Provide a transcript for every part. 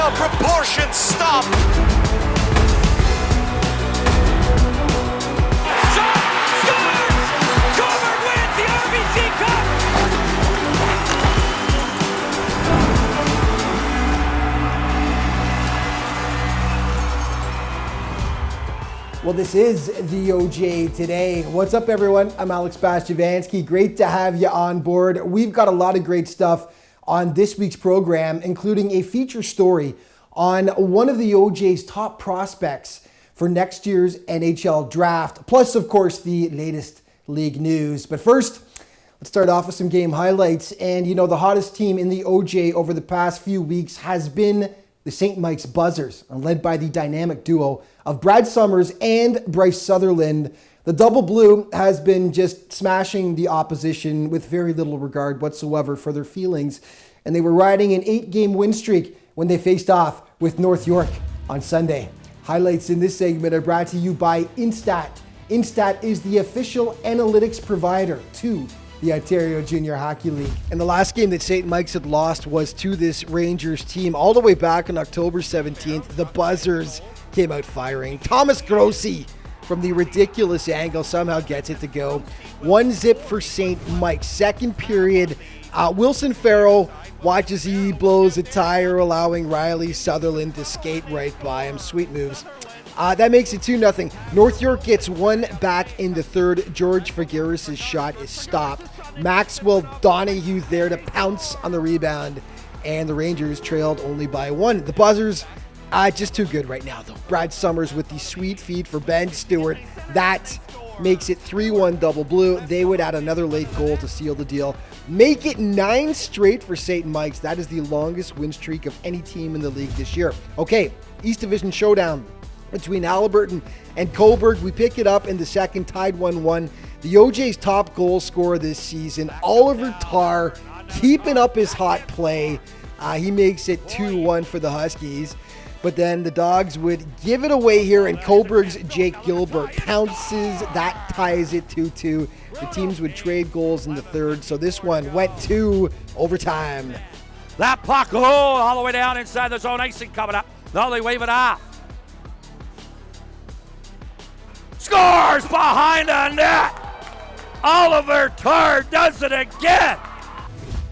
All proportions stop. Shot! Scores! Coburg wins the RBC Cup! Well, this is the OJ Today. What's up, everyone? I'm Bastyovanszky. Great to have you on board. We've got a lot of great stuff on this week's program, including a feature story on one of the OJ's top prospects for next year's NHL draft, plus, of course, the latest league news. But first, let's start off with some game highlights. And, you know, the hottest team in the OJ over the past few weeks has been the St. Mike's Buzzers, led by the dynamic duo of Brad Summers and Bryce Sutherland. The double blue has been just smashing the opposition with very little regard whatsoever for their feelings. And they were riding an 8-game win streak when they faced off with North York on Sunday. Highlights in this segment are brought to you by Instat. Instat is the official analytics provider to the Ontario Junior Hockey League. And the last game that St. Mike's had lost was to this Rangers team all the way back on October 17th. The Buzzers came out firing. Thomas Grossi from the ridiculous angle somehow gets it to go. 1-0 for St. Mike's. Second period, Wilson Farrell watches he blows a tire, allowing Riley Sutherland to skate right by him. Sweet moves. That makes it 2-0. North York gets one back in the third. George Figueres' shot is stopped. Maxwell Donahue there to pounce on the rebound, and the Rangers trailed only by one. The Buzzers, just too good right now, though. Brad Summers with the sweet feed for Ben Stewart. That makes it 3-1 double blue. They would add another late goal to seal the deal. Make it 9 straight for St. Mike's. That is the longest win streak of any team in the league this year. Okay, East Division Showdown between Halliburton and Coburg. We pick it up in the second, tied 1-1. The OJ's top goal scorer this season, Oliver Tarr, keeping up his hot play. He makes it 2-1 for the Huskies. But then the Dogs would give it away here, and Coburg's Jake Gilbert pounces. That ties it 2-2. The teams would trade goals in the third, so this one went to overtime. That puck, all the way down inside the zone. Icing coming up. No, they wave it off. Scores behind the net. Oliver Tarr does it again.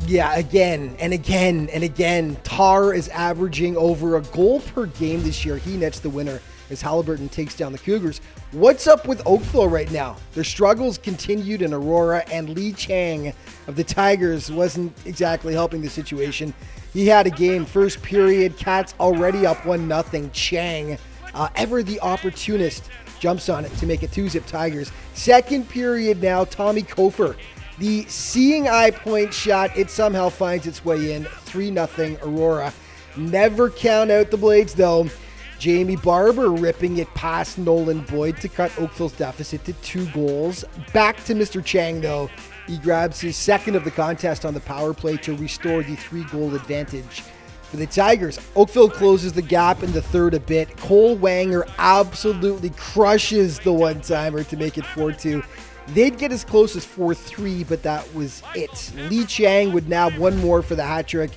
Yeah, again and again and again. Tarr is averaging over a goal per game this year. He nets the winner as Halliburton takes down the Cougars. What's up with Oakville right now? Their struggles continued in Aurora, and Lee Chang of the Tigers wasn't exactly helping the situation. He had a game, first period, Cats already up 1-0. Chang, ever the opportunist, jumps on it to make it 2-0 Tigers. Second period now, Tommy Kofer. The seeing eye point shot, it somehow finds its way in. 3-0 Aurora. Never count out the Blades, though. Jamie Barber ripping it past Nolan Boyd to cut Oakville's deficit to 2 goals. Back to Mr. Chang, though. He grabs his second of the contest on the power play to restore the 3-goal advantage for the Tigers. Oakville closes the gap in the third a bit. Cole Wanger absolutely crushes the one-timer to make it 4-2. They'd get as close as 4-3, but that was it. Lee Chang would nab one more for the hat trick.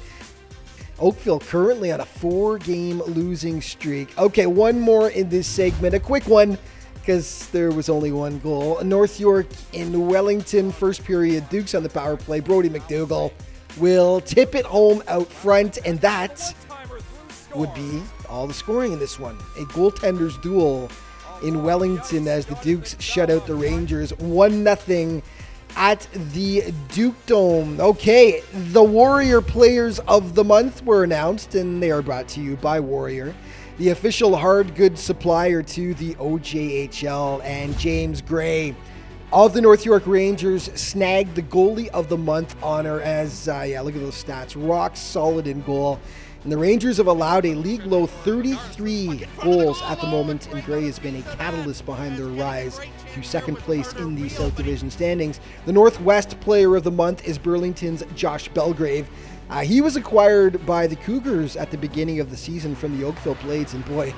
Oakville currently on a 4-game losing streak. Okay, one more in this segment. A quick one, because there was only one goal. North York in Wellington, first period. Dukes on the power play. Brody McDougall will tip it home out front, and that would be all the scoring in this one. A goaltender's duel in Wellington as the Dukes shut out the Rangers 1-0 at the Duke Dome. Okay, the Warrior Players of the Month were announced, and they are brought to you by Warrior, the official hard goods supplier to the OJHL, and James Gray. All of the North York Rangers snagged the Goalie of the Month honor as, look at those stats, rock solid in goal. And the Rangers have allowed a league-low 33 goals at the moment, and Gray has been a catalyst behind their rise to second place in the South Division standings. The Northwest Player of the Month is Burlington's Josh Belgrave. He was acquired by the Cougars at the beginning of the season from the Oakville Blades, and boy,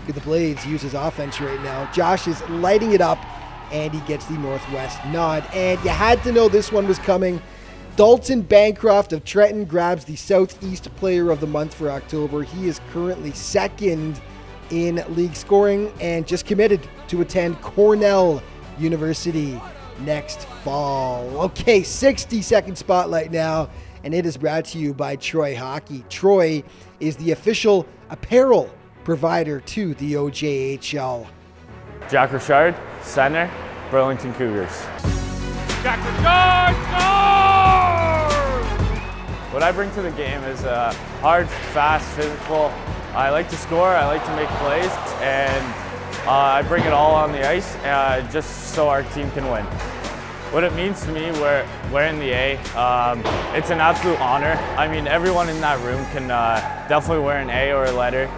could the Blades use his offense right now. Josh is lighting it up, and he gets the Northwest nod. And you had to know this one was coming. Dalton Bancroft of Trenton grabs the Southeast Player of the Month for October. He is currently second in league scoring and just committed to attend Cornell University next fall. Okay, 60-second spotlight now, and it is brought to you by Troy Hockey. Troy is the official apparel provider to the OJHL. Jack Richard, center, Burlington Cougars. Jack Richard scores! What I bring to the game is hard, fast, physical. I like to score, I like to make plays, and I bring it all on the ice just so our team can win. What it means to me, we're in the A. It's an absolute honor. I mean, everyone in that room can definitely wear an A or a letter.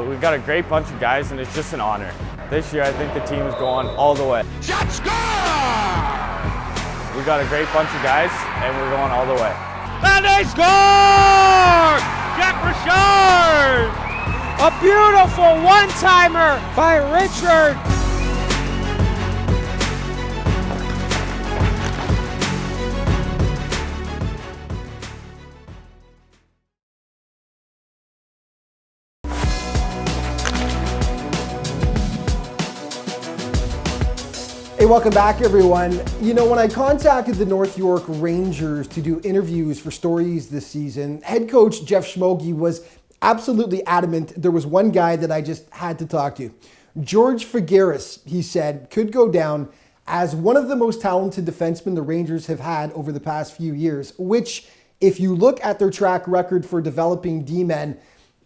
We've got a great bunch of guys, and it's just an honor. This year, I think the team is going all the way. Shot score! We've got a great bunch of guys, and we're going all the way. And they score! Jack Richard! A beautiful one-timer by Richard. Hey, welcome back, everyone. You know, when I contacted the North York Rangers to do interviews for stories this season, head coach Jeff Schmoge was absolutely adamant there was one guy that I just had to talk to. George Figueres, he said, could go down as one of the most talented defensemen the Rangers have had over the past few years, which, if you look at their track record for developing D-men,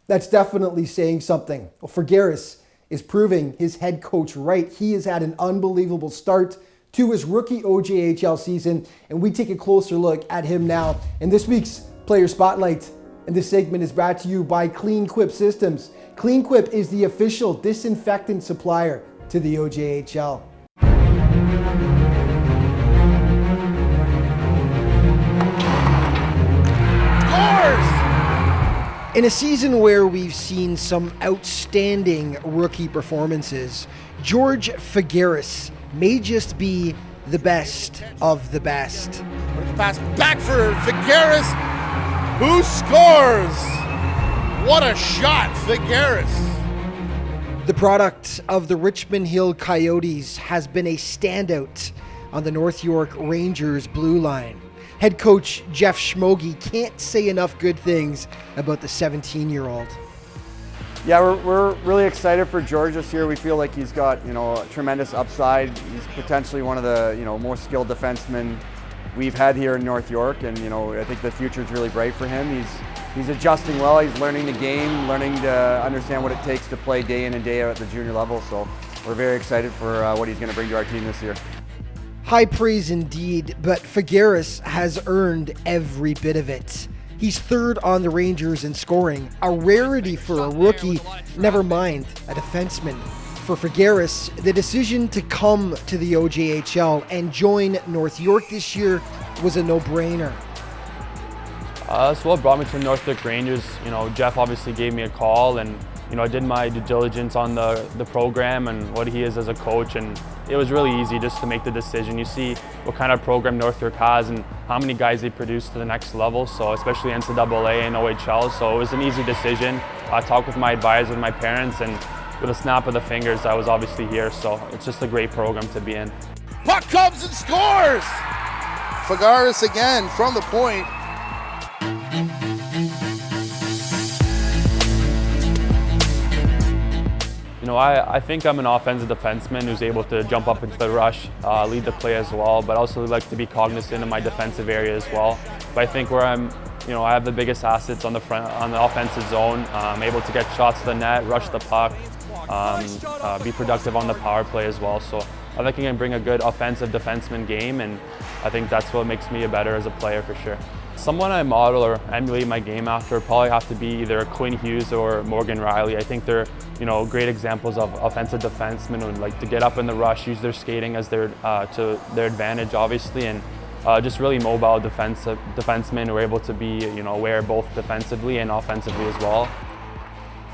that's definitely saying something. Well, Figueres is proving his head coach right. He has had an unbelievable start to his rookie OJHL season, and we take a closer look at him now in this week's Player Spotlight. And this segment is brought to you by Clean Quip Systems. Clean Quip is the official disinfectant supplier to the OJHL. In a season where we've seen some outstanding rookie performances, George Figueres may just be the best of the best. What a pass back for Figueres, who scores! What a shot, Figueres! The product of the Richmond Hill Coyotes has been a standout on the North York Rangers blue line. Head coach Jeff Schmoge can't say enough good things about the 17-year-old. Yeah, we're really excited for George this year. We feel like he's got, a tremendous upside. He's potentially one of the, most skilled defensemen we've had here in North York, and I think the future is really bright for him. He's adjusting well. He's learning the game, learning to understand what it takes to play day in and day out at the junior level. So we're very excited for what he's going to bring to our team this year. High praise indeed, but Figueres has earned every bit of it. He's third on the Rangers in scoring, a rarity for a rookie, never mind a defenseman. For Figueres, the decision to come to the OJHL and join North York this year was a no-brainer. So what brought me to the North York Rangers, Jeff obviously gave me a call, and I did my due diligence on the program and what he is as a coach, and it was really easy just to make the decision. You see what kind of program North York has and how many guys they produce to the next level, so especially NCAA and OHL, so it was an easy decision. I talked with my advisor and my parents, and with a snap of the fingers, I was obviously here, so it's just a great program to be in. Puck comes and scores! Figueres again from the point. I think I'm an offensive defenseman who's able to jump up into the rush, lead the play as well, but also like to be cognizant of my defensive area as well. But I think where I have the biggest assets on the offensive zone. I'm able to get shots to the net, rush the puck, be productive on the power play as well. So I think I can bring a good offensive defenseman game, and I think that's what makes me better as a player for sure. Someone I model or emulate my game after probably have to be either Quinn Hughes or Morgan Riley. I think they're great examples of offensive defensemen who like to get up in the rush, use their skating as their to their advantage, obviously, and just really mobile defensemen who are able to be aware both defensively and offensively as well.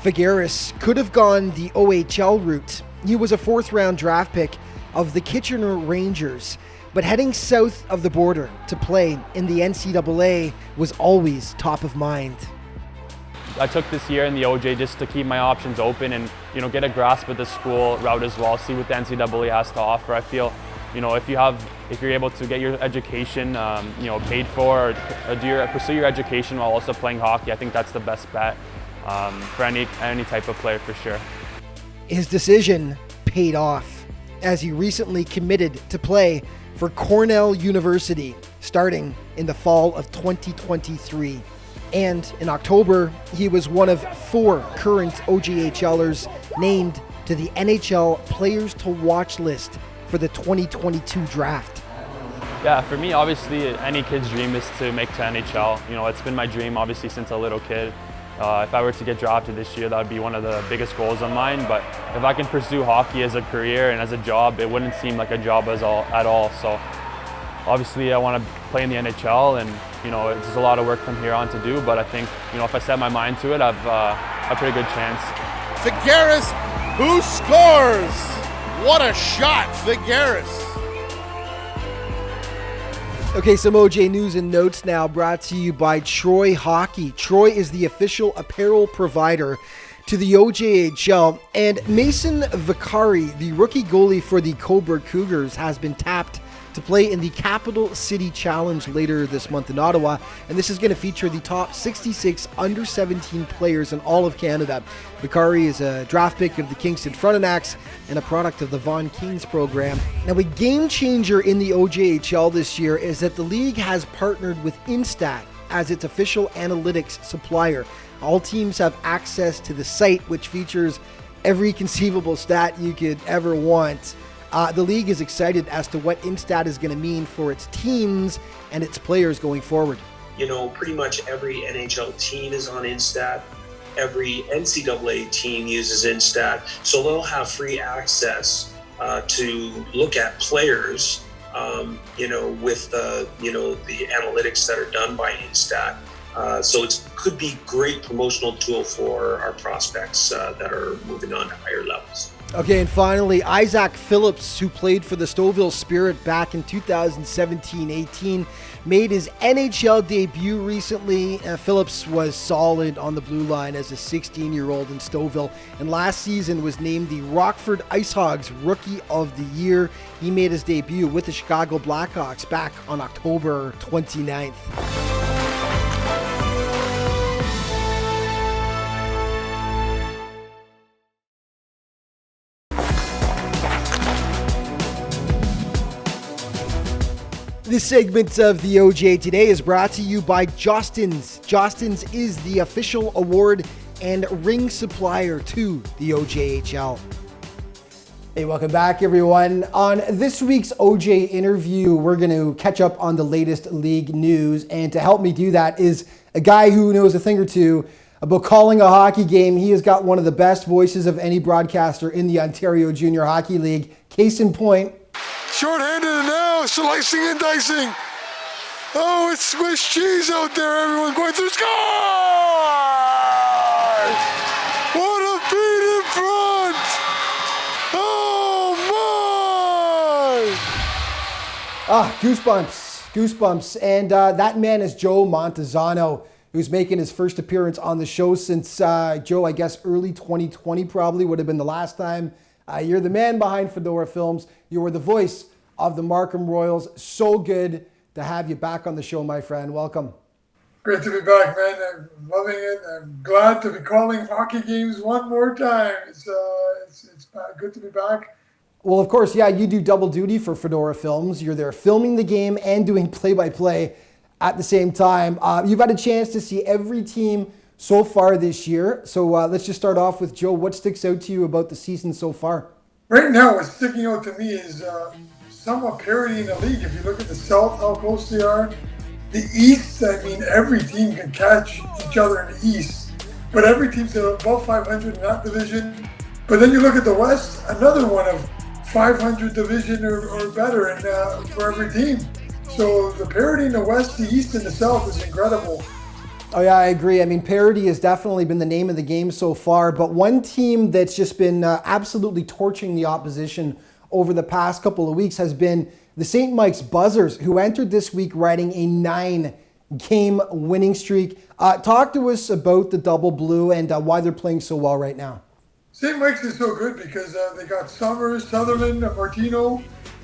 Figueres could have gone the OHL route. He was a fourth-round draft pick of the Kitchener Rangers, but heading south of the border to play in the NCAA was always top of mind. I took this year in the OJ just to keep my options open and, get a grasp of the school route as well, see what the NCAA has to offer. I feel, if you're able to get your education, paid for, or pursue your education while also playing hockey, I think that's the best bet for any type of player for sure. His decision paid off as he recently committed to play for Cornell University starting in the fall of 2023. And in October, he was one of 4 current OJHLers named to the NHL Players to Watch list for the 2022 draft. Yeah, for me, obviously, any kid's dream is to make to NHL. It's been my dream, obviously, since a little kid. If I were to get drafted this year, that would be one of the biggest goals of mine. But if I can pursue hockey as a career and as a job, it wouldn't seem like a job at all. So obviously, I want to play in the NHL, and there's a lot of work from here on to do. But I think if I set my mind to it, I've a pretty good chance. Figueres, who scores? What a shot, Figueres. Okay, some OJ news and notes now brought to you by Troy Hockey. Troy is the official apparel provider to the OJHL, and Mason Vicari, the rookie goalie for the Coburg Cougars, has been tapped to play in the Capital City Challenge later this month in Ottawa, and this is going to feature the top 66 under-17 players in all of Canada. Vicari is a draft pick of the Kingston Frontenacs and a product of the Vaughan Kings program. Now, a game changer in the OJHL this year is that the league has partnered with Instat as its official analytics supplier. All teams have access to the site, which features every conceivable stat you could ever want. The league is excited as to what Instat is going to mean for its teams and its players going forward. Pretty much every NHL team is on Instat. Every NCAA team uses Instat. So they'll have free access to look at players, with the analytics that are done by Instat. So it could be a great promotional tool for our prospects that are moving on to higher levels. Okay, and finally, Isaac Phillips, who played for the Stouffville Spirit back in 2017-18, made his NHL debut recently. Phillips was solid on the blue line as a 16-year-old in Stouffville, and last season was named the Rockford IceHogs Rookie of the Year. He made his debut with the Chicago Blackhawks back on October 29th. This segment of the OJ Today is brought to you by Jostens. Jostens is the official award and ring supplier to the OJHL. Hey, welcome back, everyone. On this week's OJ interview, we're going to catch up on the latest league news. And to help me do that is a guy who knows a thing or two about calling a hockey game. He has got one of the best voices of any broadcaster in the Ontario Junior Hockey League. Case in point, short-handed and now slicing and dicing. Oh, it's Swiss cheese out there. Everyone going through score! What a beat in front! Oh my! Goosebumps. And that man is Joe Montezano, who's making his first appearance on the show since, Joe, I guess early 2020 probably would have been the last time. You're the man behind Fedora Films. You were the voice of the Markham Royals. So good to have you back on the show, my friend. Welcome. Great to be back, man. I'm loving it. I'm glad to be calling hockey games one more time. It's good to be back. Well, of course, yeah, you do double duty for Fedora Films. You're there filming the game and doing play-by-play at the same time. You've had a chance to see every team so far this year. So let's just start off with Joe. What sticks out to you about the season so far? Right now, what's sticking out to me is somewhat parity in the league. If you look at the South, how close they are. The East, I mean, every team can catch each other in the East. But every team's above 500 in that division. But then you look at the West, another one of 500 division or better for every team. So the parity in the West, the East, and the South is incredible. Oh yeah, I agree. I mean, parity has definitely been the name of the game so far, but one team that's just been absolutely torching the opposition over the past couple of weeks has been the St. Mike's Buzzers, who entered this week riding a 9-game winning streak. Talk to us about the Double Blue and why they're playing so well right now. St. Mike's is so good because they got Summers, Sutherland, Martino,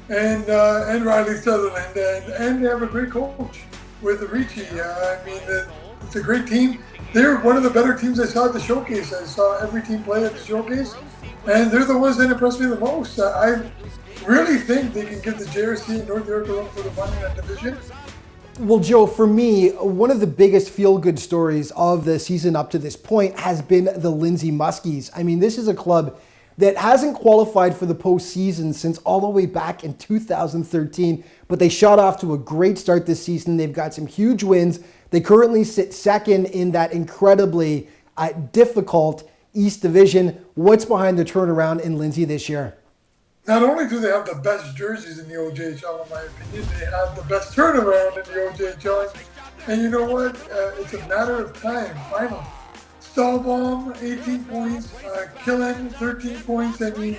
and Riley Sutherland, and they have a great coach with Ricci. It's a great team. They're one of the better teams I saw at the showcase. I saw every team play at the showcase, and they're the ones that impressed me the most. I really think they can give the JRC and North York a run for the money in that division. Well, Joe, for me, one of the biggest feel-good stories of the season up to this point has been the Lindsay Muskies. I mean, this is a club that hasn't qualified for the postseason since all the way back in 2013, but they shot off to a great start this season. They've got some huge wins. They currently sit second in that incredibly difficult East Division. What's behind the turnaround in Lindsay this year? Not only do they have the best jerseys in the OJHL, in my opinion, they have the best turnaround in the OJHL. And you know what? It's a matter of time, finally. Stahlbaum, 18 points. Killen, 13 points. I mean,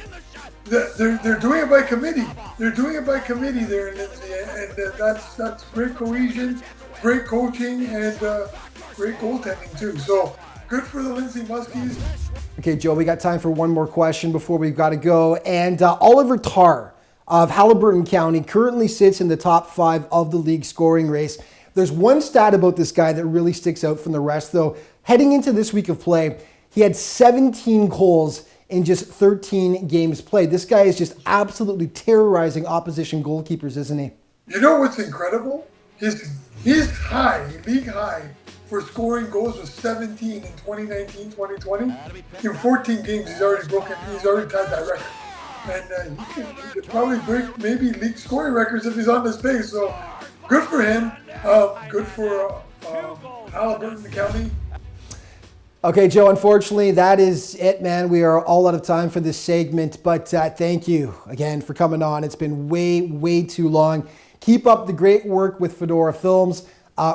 they're doing it by committee. They're doing it by committee there in Lindsay. And that's great cohesion, great coaching, and great goaltending, too. So good for the Lindsay Muskies. Okay, Joe, we got time for one more question before we've got to go. And Oliver Tarr of Halliburton County currently sits in the top 5 of the league scoring race. There's one stat about this guy that really sticks out from the rest, though. Heading into this week of play, he had 17 goals in just 13 games played. This guy is just absolutely terrorizing opposition goalkeepers, isn't he? You know what's incredible? His high, league high, for scoring goals was 17 in 2019-2020. In 14 games, he's already tied that record. And he could probably break maybe league scoring records if he's on this pace. So good for him. Good for Halliburton County. Okay, Joe, unfortunately, that is it, man. We are all out of time for this segment, but thank you again for coming on. It's been way, way too long. Keep up the great work with Fedora Films.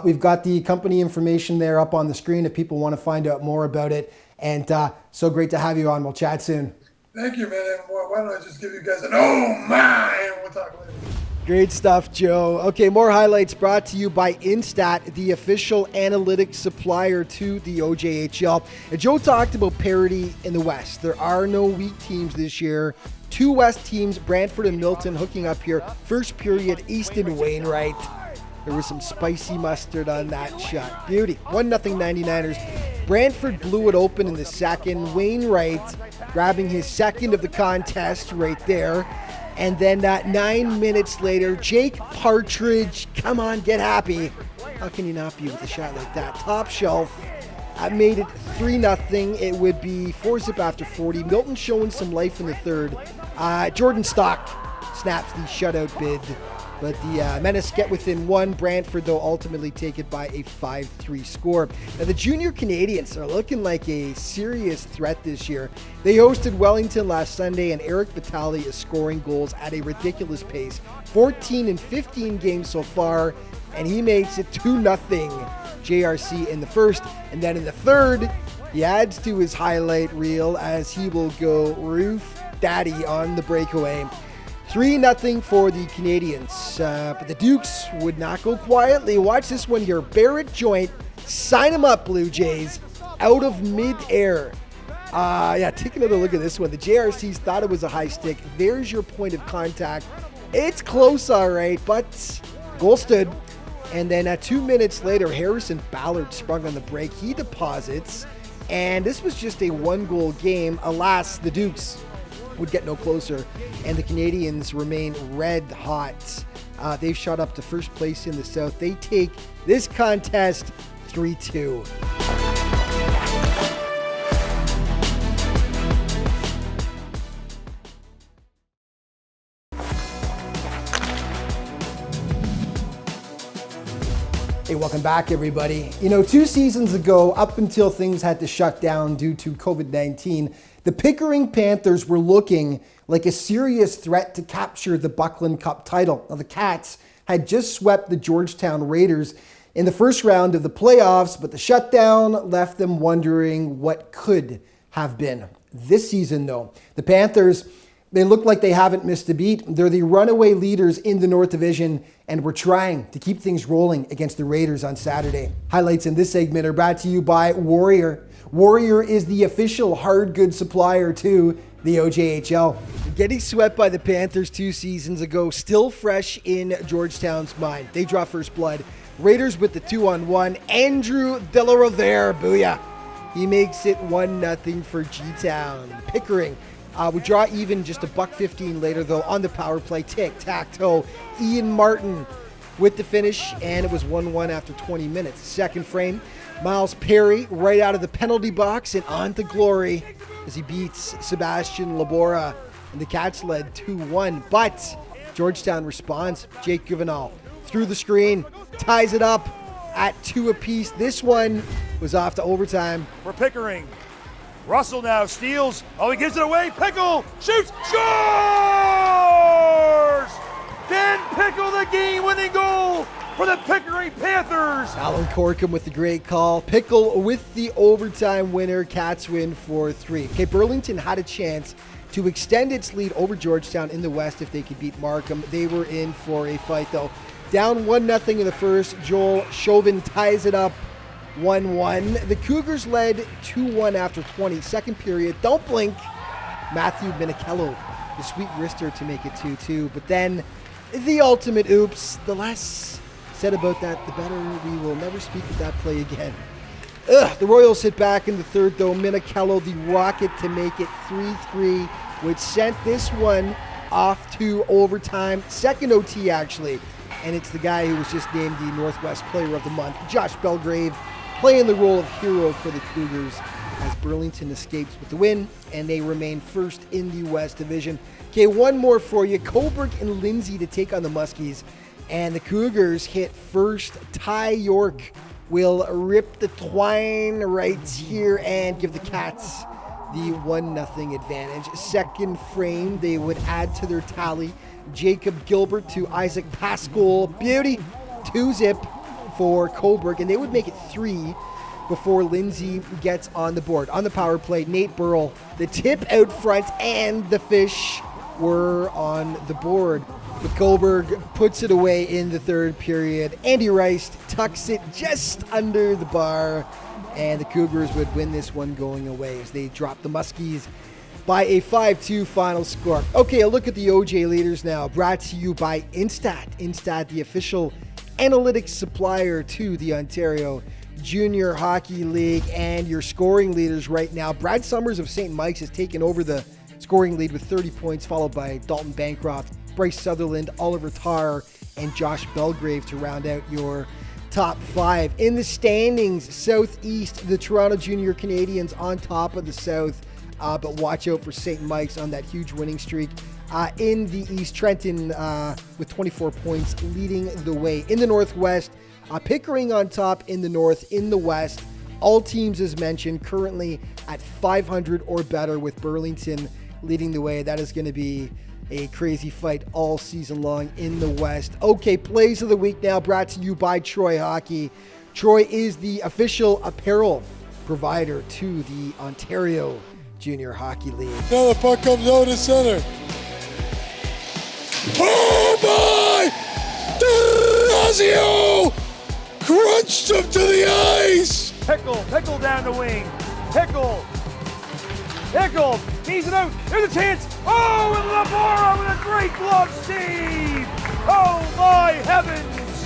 We've got the company information there up on the screen if people want to find out more about it. And so great to have you on. We'll chat soon. Thank you, man. Why don't I just give you guys an oh my, and we'll talk later. Great stuff, Joe. Okay, more highlights brought to you by Instat, the official analytics supplier to the OJHL. And Joe talked about parity in the West. There are no weak teams this year. 2 West teams, Brantford and Milton, hooking up here. First period, Easton Wainwright. There was some spicy mustard on that shot. Beauty. 1-0 99ers. Brantford blew it open in the second. Wainwright grabbing his second of the contest right there. And then 9 minutes later, Jake Partridge, come on, get happy. How can you not be with a shot like that? Top shelf. Made it 3-0. It would be 4-zip after 40. Milton showing some life in the third. Jordan Stock snaps the shutout bid. But the Menace get within 1. Brantford, though, ultimately take it by a 5-3 score. Now, the Junior Canadians are looking like a serious threat this year. They hosted Wellington last Sunday, and Eric Vitale is scoring goals at a ridiculous pace. 14 in 15 games so far, and he makes it 2-0 JRC in the first. And then in the third, he adds to his highlight reel as he will go roof daddy on the breakaway. 3-0 for the Canadians, but the Dukes would not go quietly. Watch this one here. Barrett Joint, sign him up, Blue Jays, out of mid-air. Take another look at this one. The JRCs thought it was a high stick. There's your point of contact. It's close, all right, but goal stood. And then 2 minutes later, Harrison Ballard sprung on the break. He deposits, and this was just a 1-goal game. Alas, the Dukes would get no closer, and the Canadians remain red hot. They've shot up to first place in the South. They take this contest 3-2. Hey, welcome back, everybody. 2 seasons ago, up until things had to shut down due to COVID-19, the Pickering Panthers were looking like a serious threat to capture the Buckland Cup title. Now, the Cats had just swept the Georgetown Raiders in the first round of the playoffs, but the shutdown left them wondering what could have been. This season, though, the Panthers, They look like they haven't missed a beat. They're the runaway leaders in the North Division, and we're trying to keep things rolling against the Raiders on Saturday. Highlights in this segment are brought to you by Warrior. Warrior is the official hard goods supplier to the OJHL. Getting swept by the Panthers 2 seasons ago, still fresh in Georgetown's mind. They draw first blood. Raiders with the 2-on-1. Andrew De La Rovere, booyah. He makes it 1-0 for G-Town. Pickering would draw even just $1.15 later, though, on the power play. Tic-tac-toe. Ian Martin with the finish, and it was 1-1 after 20 minutes. Second frame, Miles Perry right out of the penalty box and on to glory as he beats Sebastian Labora, and the Cats led 2-1. But Georgetown responds. Jake Guvenal through the screen, ties it up at 2 apiece. This one was off to overtime. For Pickering. Russell now steals. Oh, he gives it away. Pickle shoots, scores! Dan Pickle, the game-winning goal for the Pickering Panthers. Alan Corkum with the great call. Pickle with the overtime winner. Cats win 4-3. Okay, Burlington had a chance to extend its lead over Georgetown in the West if they could beat Markham. They were in for a fight, though. Down 1-0 in the first. Joel Chauvin ties it up 1-1. The Cougars led 2-1 after 20. Second period, don't blink. Matthew Minichello, the sweet wrister to make it 2-2. But then the ultimate oops. The less said about that, the better. We will never speak of that play again. The Royals hit back in the third, though. Minichello, the rocket, to make it 3-3, which sent this one off to overtime. Second OT, actually. And it's the guy who was just named the Northwest Player of the Month, Josh Belgrave, playing the role of hero for the Cougars as Burlington escapes with the win, and they remain first in the West Division. Okay, one more for you. Coburg and Lindsay to take on the Muskies, and the Cougars hit first. Ty York will rip the twine right here and give the Cats the 1-0 advantage. Second frame, they would add to their tally. Jacob Gilbert to Isaac Pascal. Beauty. 2-zip for Coburg, and they would make it 3 before Lindsay gets on the board. On the power play, Nate Burrell, the tip out front, and the Fish were on the board. But Coburg puts it away in the third period. Andy Rice tucks it just under the bar, and the Cougars would win this one going away as they drop the Muskies by a 5-2 final score. Okay, a look at the OJ leaders now, brought to you by Instat. Instat, the official analytics supplier to the Ontario Junior Hockey League, and your scoring leaders right now. Brad Summers of St. Mike's has taken over the scoring lead with 30 points, followed by Dalton Bancroft, Bryce Sutherland, Oliver Tarr, and Josh Belgrave to round out your top 5. In the standings, Southeast, the Toronto Junior Canadians on top of the South, but watch out for St. Mike's on that huge winning streak. In the East, Trenton with 24 points leading the way. In the Northwest, Pickering on top in the North. In the West, all teams, as mentioned, currently at 500 or better, with Burlington leading the way. That is going to be a crazy fight all season long in the West. Okay, plays of the week now, brought to you by Troy Hockey. Troy is the official apparel provider to the Ontario Junior Hockey League. Now the puck comes out to center. Oh my! D'Orazio crunched him to the ice! Pickle down the wing. Pickle, tees it out. There's a chance. Oh, and Labora with a great glove save. Oh my heavens!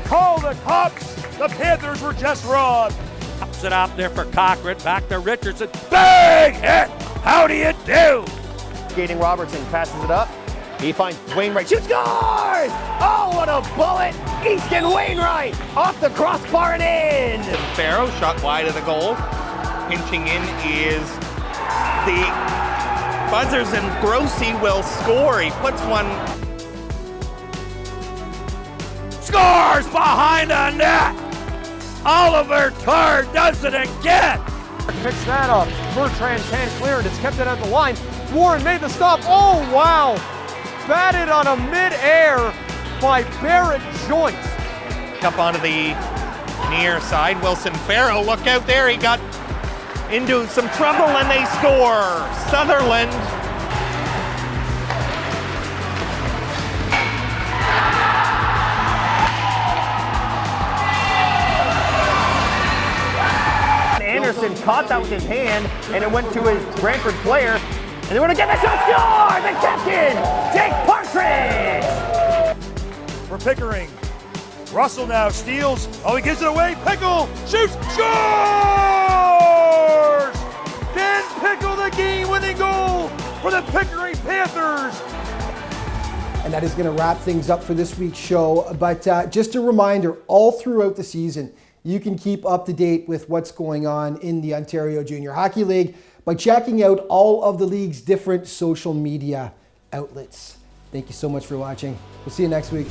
Call the cops. The Panthers were just robbed. Pops it out there for Cochran. Back to Richardson. Big hit. How do you do? Skating Robertson passes it up. He finds Wainwright. Shoots, scores! Oh, what a bullet! Easton Wainwright off the crossbar and in. Farrow shot wide of the goal. Pinching in is the Buzzers, and Grossi will score. He puts one. Scores behind the net. Oliver Tarr does it again. Picks that up. Bertrand can't clear it. It's kept it at the line. Warren made the stop. Oh, wow. Batted on a mid-air by Barrett Joyce. Up onto the near side. Wilson Farrow, look out there. He got into some trouble and they score. Sutherland Patterson caught that with his hand, and it went to his Brantford player. And they want to get the shot, score! The captain, Jake Partridge! For Pickering. Russell now steals. Oh, he gives it away. Pickle shoots, scores! Dan Pickle, the game-winning goal for the Pickering Panthers. And that is going to wrap things up for this week's show. But just a reminder, all throughout the season, you can keep up to date with what's going on in the Ontario Junior Hockey League by checking out all of the league's different social media outlets. Thank you so much for watching. We'll see you next week.